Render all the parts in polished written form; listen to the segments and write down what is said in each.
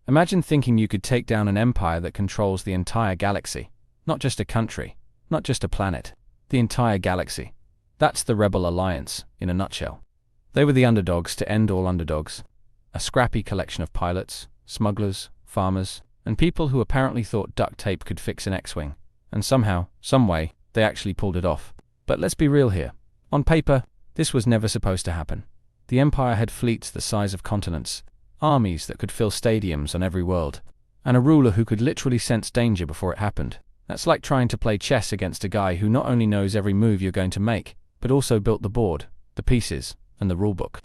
Imagine thinking you could take down an empire that controls the entire galaxy. Not just a country, not just a planet, the entire galaxy. That's the Rebel Alliance, in a nutshell. They were the underdogs to end all underdogs. A scrappy collection of pilots, smugglers, farmers, and people who apparently thought duct tape could fix an X-Wing. And somehow, some way, they actually pulled it off. But let's be real here. On paper, this was never supposed to happen. The Empire had fleets the size of continents, armies that could fill stadiums on every world, and a ruler who could literally sense danger before it happened. That's like trying to play chess against a guy who not only knows every move you're going to make, but also built the board, the pieces, and the rulebook.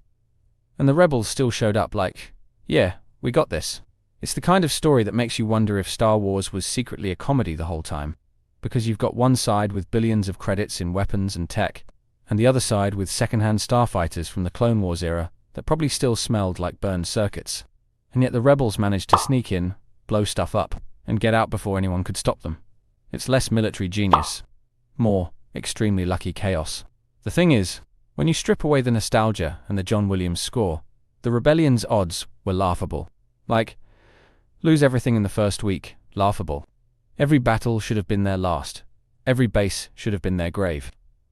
And the rebels still showed up like, yeah, we got this. It's the kind of story that makes you wonder if Star Wars was secretly a comedy the whole time, because you've got one side with billions of credits in weapons and tech, and the other side with second-hand starfighters from the Clone Wars era that probably still smelled like burned circuits. And yet the rebels managed to sneak in, blow stuff up, and get out before anyone could stop them. It's less military genius, more extremely lucky chaos. The thing is, when you strip away the nostalgia and the John Williams score, the rebellion's odds were laughable. Like, lose everything in the first week, laughable. Every battle should have been their last. Every base should have been their grave.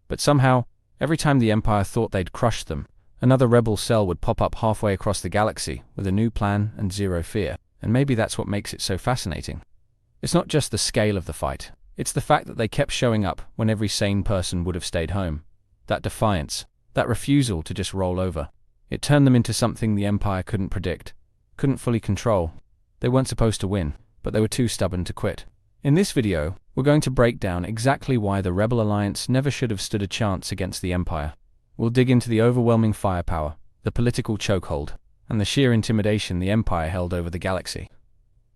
But somehow, every time the Empire thought they'd crushed them, another rebel cell would pop up halfway across the galaxy with a new plan and zero fear. And maybe that's what makes it so fascinating. It's not just the scale of the fight. It's the fact that they kept showing up when every sane person would have stayed home. That defiance, that refusal to just roll over. It turned them into something the Empire couldn't predict, couldn't fully control. They weren't supposed to win, but they were too stubborn to quit. In this video, we're going to break down exactly why the Rebel Alliance never should have stood a chance against the Empire. We'll dig into the overwhelming firepower, the political chokehold, and the sheer intimidation the Empire held over the galaxy.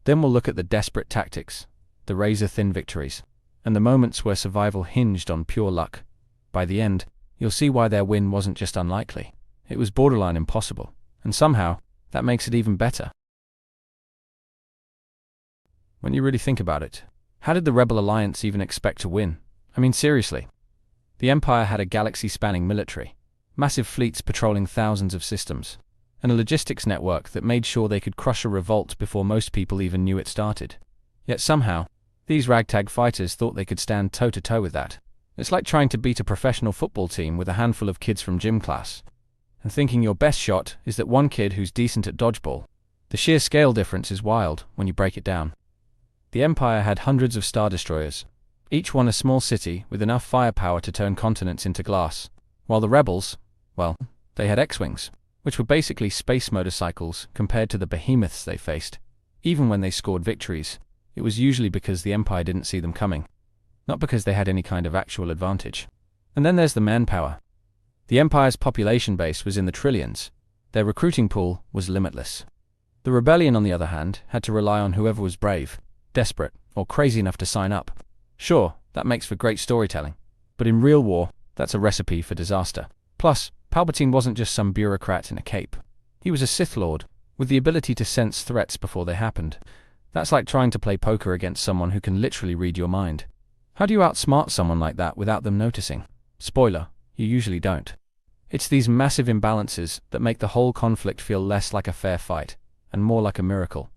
Then we'll look at the desperate tactics, the razor-thin victories, and the moments where survival hinged on pure luck. By the end, you'll see why their win wasn't just unlikely. It was borderline impossible, and somehow, that makes it even better. When you really think about it, how did the Rebel Alliance even expect to win? I mean, seriously. The Empire had a galaxy-spanning military, massive fleets patrolling thousands of systems, and a logistics network that made sure they could crush a revolt before most people even knew it started. Yet somehow, these ragtag fighters thought they could stand toe-to-toe with that. It's like trying to beat a professional football team with a handful of kids from gym class, and thinking your best shot is that one kid who's decent at dodgeball. The sheer scale difference is wild when you break it down. The Empire had hundreds of star destroyers, each one a small city with enough firepower to turn continents into glass, while the rebels, well, they had X-Wings, which were basically space motorcycles compared to the behemoths they faced. Even when they scored victories, it was usually because the Empire didn't see them coming, not because they had any kind of actual advantage. And then there's the manpower. The Empire's population base was in the trillions. Their recruiting pool was limitless. The rebellion, on the other hand, had to rely on whoever was brave, desperate, or crazy enough to sign up. Sure, that makes for great storytelling, but in real war, that's a recipe for disaster. Plus, Palpatine wasn't just some bureaucrat in a cape. He was a Sith Lord, with the ability to sense threats before they happened. That's like trying to play poker against someone who can literally read your mind. How do you outsmart someone like that without them noticing? Spoiler, you usually don't. It's these massive imbalances that make the whole conflict feel less like a fair fight, and more like a miracle.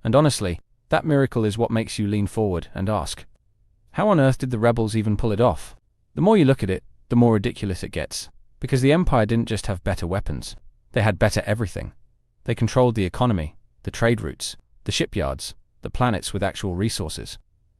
And honestly, that miracle is what makes you lean forward and ask, how on earth did the rebels even pull it off? The more you look at it, the more ridiculous it gets. Because the Empire didn't just have better weapons, they had better everything. They controlled the economy, the trade routes, the shipyards, the planets with actual resources.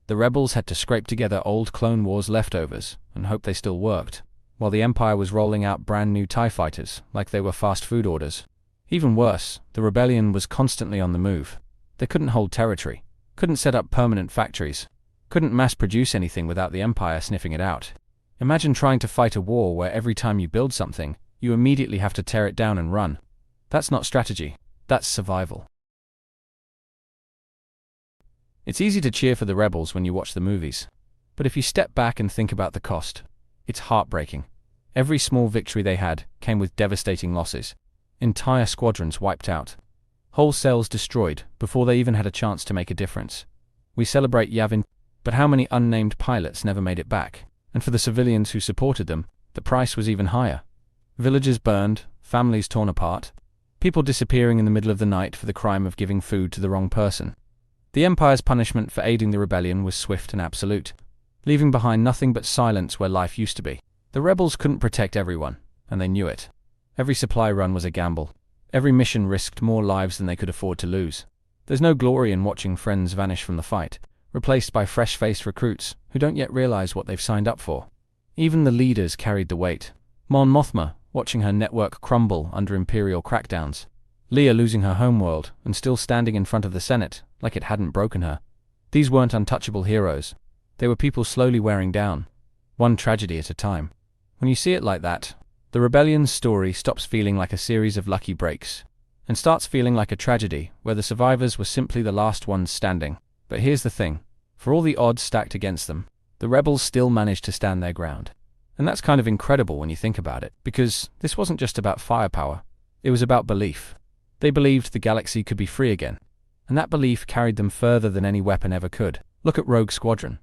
The rebels had to scrape together old Clone Wars leftovers and hope they still worked, while the Empire was rolling out brand new TIE fighters like they were fast food orders. Even worse, the rebellion was constantly on the move. They couldn't hold territory, couldn't set up permanent factories, couldn't mass-produce anything without the Empire sniffing it out. Imagine trying to fight a war where every time you build something, you immediately have to tear it down and run. That's not strategy, that's survival. It's easy to cheer for the rebels when you watch the movies, but if you step back and think about the cost, it's heartbreaking. Every small victory they had came with devastating losses. Entire squadrons wiped out. Whole cells destroyed before they even had a chance to make a difference. We celebrate Yavin, but how many unnamed pilots never made it back? And for the civilians who supported them, the price was even higher. Villages burned, families torn apart. People disappearing in the middle of the night for the crime of giving food to the wrong person. The Empire's punishment for aiding the rebellion was swift and absolute, leaving behind nothing but silence where life used to be. The rebels couldn't protect everyone, and they knew it. Every supply run was a gamble. Every mission risked more lives than they could afford to lose. There's no glory in watching friends vanish from the fight, replaced by fresh-faced recruits who don't yet realize what they've signed up for. Even the leaders carried the weight. Mon Mothma, watching her network crumble under Imperial crackdowns. Leia losing her homeworld and still standing in front of the Senate like it hadn't broken her. These weren't untouchable heroes. They were people slowly wearing down, one tragedy at a time. When you see it like that, the rebellion's story stops feeling like a series of lucky breaks and starts feeling like a tragedy where the survivors were simply the last ones standing. But here's the thing. For all the odds stacked against them, the rebels still managed to stand their ground. And that's kind of incredible when you think about it, because this wasn't just about firepower. It was about belief. They believed the galaxy could be free again, and that belief carried them further than any weapon ever could. Look at Rogue Squadron,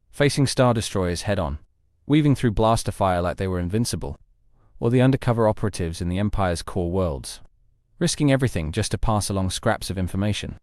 facing Star Destroyers head-on, weaving through blaster fire like they were invincible, or the undercover operatives in the Empire's core worlds, risking everything just to pass along scraps of information.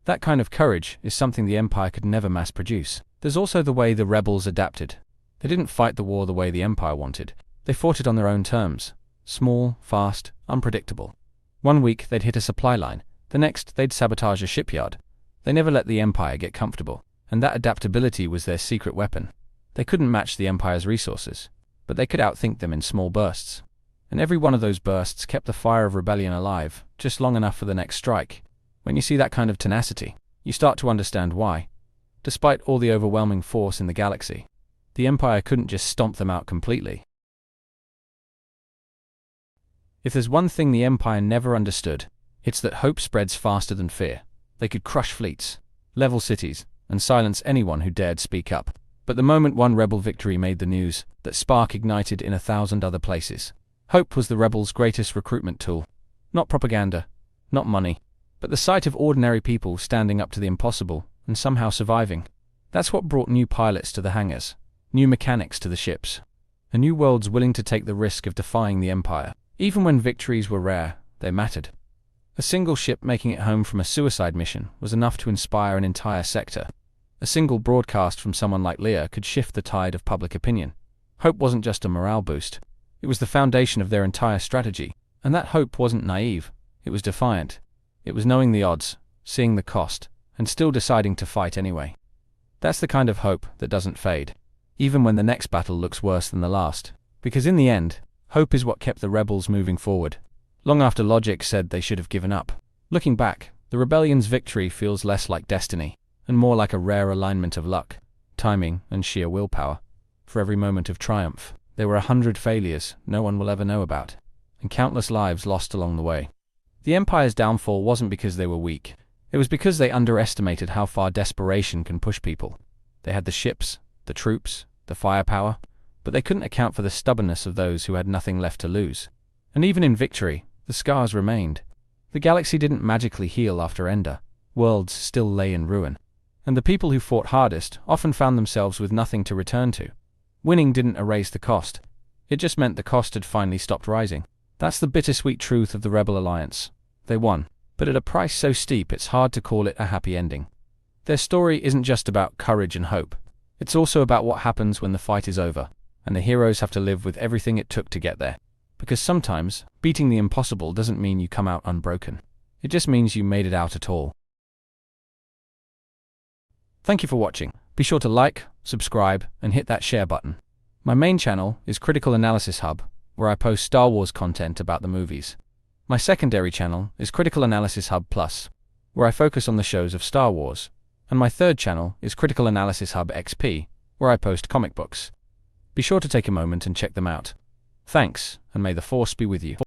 That kind of courage is something the Empire could never mass-produce. There's also the way the rebels adapted. They didn't fight the war the way the Empire wanted. They fought it on their own terms. Small, fast, unpredictable. One week they'd hit a supply line. The next they'd sabotage a shipyard. They never let the Empire get comfortable. And that adaptability was their secret weapon. They couldn't match the Empire's resources, but they could outthink them in small bursts. And every one of those bursts kept the fire of rebellion alive, just long enough for the next strike. When you see that kind of tenacity, you start to understand why, despite all the overwhelming force in the galaxy, the Empire couldn't just stomp them out completely. If there's one thing the Empire never understood, it's that hope spreads faster than fear. They could crush fleets, level cities, and silence anyone who dared speak up. But the moment one rebel victory made the news, that spark ignited in 1,000 other places. Hope was the rebels' greatest recruitment tool. Not propaganda, not money, but the sight of ordinary people standing up to the impossible and somehow surviving. That's what brought new pilots to the hangars, new mechanics to the ships, and new worlds willing to take the risk of defying the Empire. Even when victories were rare, they mattered. A single ship making it home from a suicide mission was enough to inspire an entire sector. A single broadcast from someone like Leia could shift the tide of public opinion. Hope wasn't just a morale boost. It was the foundation of their entire strategy. And that hope wasn't naive. It was defiant. It was knowing the odds, seeing the cost, and still deciding to fight anyway. That's the kind of hope that doesn't fade, even when the next battle looks worse than the last. Because in the end, hope is what kept the rebels moving forward, long after logic said they should have given up. Looking back, the rebellion's victory feels less like destiny, and more like a rare alignment of luck, timing, and sheer willpower. For every moment of triumph, there were 100 failures no one will ever know about, and countless lives lost along the way. The Empire's downfall wasn't because they were weak. It was because they underestimated how far desperation can push people. They had the ships, the troops, the firepower, but they couldn't account for the stubbornness of those who had nothing left to lose. And even in victory, the scars remained. The galaxy didn't magically heal after Ender. Worlds still lay in ruin. And the people who fought hardest often found themselves with nothing to return to. Winning didn't erase the cost. It just meant the cost had finally stopped rising. That's the bittersweet truth of the Rebel Alliance. They won, but at a price so steep it's hard to call it a happy ending. Their story isn't just about courage and hope. It's also about what happens when the fight is over, and the heroes have to live with everything it took to get there. Because sometimes, beating the impossible doesn't mean you come out unbroken. It just means you made it out at all. Thank you for watching. Be sure to like, subscribe, and hit that share button. My main channel is Critical Analysis Hub, where I post Star Wars content about the movies. My secondary channel is Critical Analysis Hub Plus, where I focus on the shows of Star Wars. And my third channel is Critical Analysis Hub XP, where I post comic books. Be sure to take a moment and check them out. Thanks, and may the Force be with you.